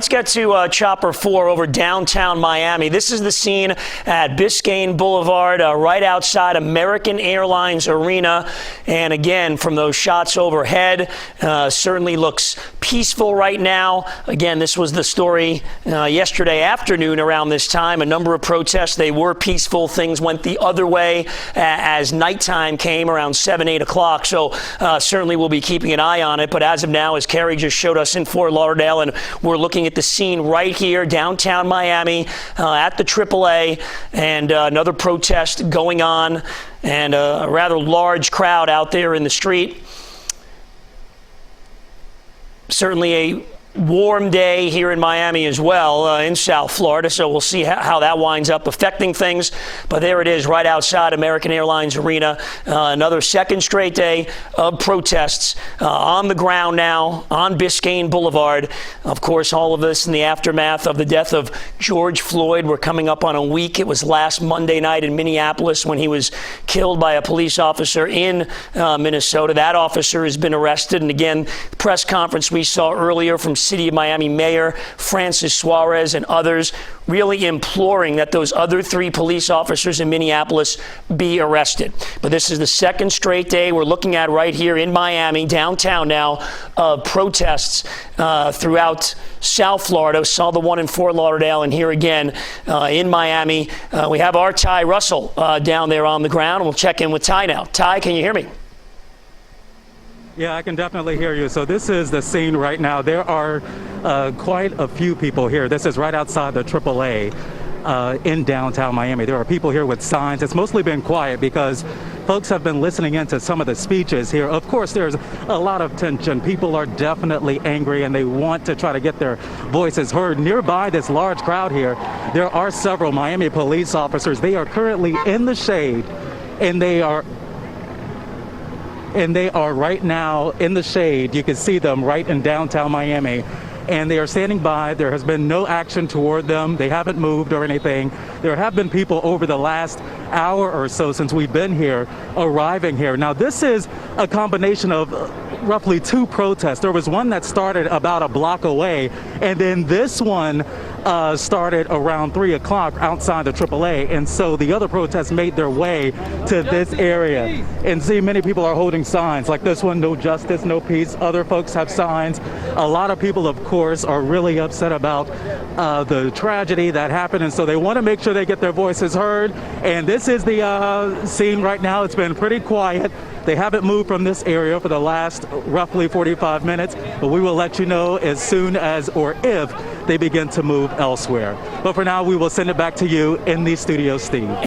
let's get to Chopper 4 over downtown Miami. This is the scene at Biscayne Boulevard, right outside American Airlines Arena. And again, from those shots overhead, certainly looks peaceful right now. Again, this was the story yesterday afternoon around this time. A number of protests, they were peaceful. Things went the other way as nighttime came around 7, 8 o'clock. So certainly we'll be keeping an eye on it. But as of now, as Kerry just showed us in Fort Lauderdale, and we're looking at the scene right here, downtown Miami, at the AAA, and another protest going on, and a rather large crowd out there in the street. Certainly a warm day here in Miami as well, in South Florida, so we'll see how that winds up affecting things. But there it is, right outside American Airlines Arena. Another second straight day of protests on the ground now on Biscayne Boulevard. Of course, all of this in the aftermath of the death of George Floyd. We're coming up on a week. It was last Monday night in Minneapolis when he was killed by a police officer in Minnesota. That officer has been arrested. And again, the press conference we saw earlier from City of Miami Mayor Francis Suarez and others really imploring that those other 3 police officers in Minneapolis be arrested. But this is the second straight day we're looking at right here in Miami, downtown now, of protests throughout South Florida. Saw the one in Fort Lauderdale, and here again in Miami. We have our Ty Russell down there on the ground. We'll check in with Ty now. Ty, can you hear me? Yeah, I can definitely hear you. So this is the scene right now. There are quite a few people here. This is right outside the AAA in downtown Miami. There are people here with signs. It's mostly been quiet because folks have been listening into some of the speeches here. Of course, there's a lot of tension. People are definitely angry and they want to try to get their voices heard. Nearby this large crowd here, there are several Miami police officers. They are currently in the shade, and they are right now in the shade. You can see them right in downtown Miami, and they are standing by. There has been no action toward them. They haven't moved or anything. There have been people over the last hour or so since we've been here arriving here. Now, this is a combination of roughly 2 protests. There was one that started about a block away, and then this one started around 3 o'clock outside the AAA, and so the other protests made their way to this area. And see, many people are holding signs like this one, no justice, no peace. Other folks have signs. A lot of people, of course, are really upset about the tragedy that happened, and so they want to make sure they get their voices heard. And this is the scene right now. It's been pretty quiet. They haven't moved from this area for the last roughly 45 minutes, but we will let you know as soon as or if they begin to move elsewhere. But for now, we will send it back to you in the studio, Steve.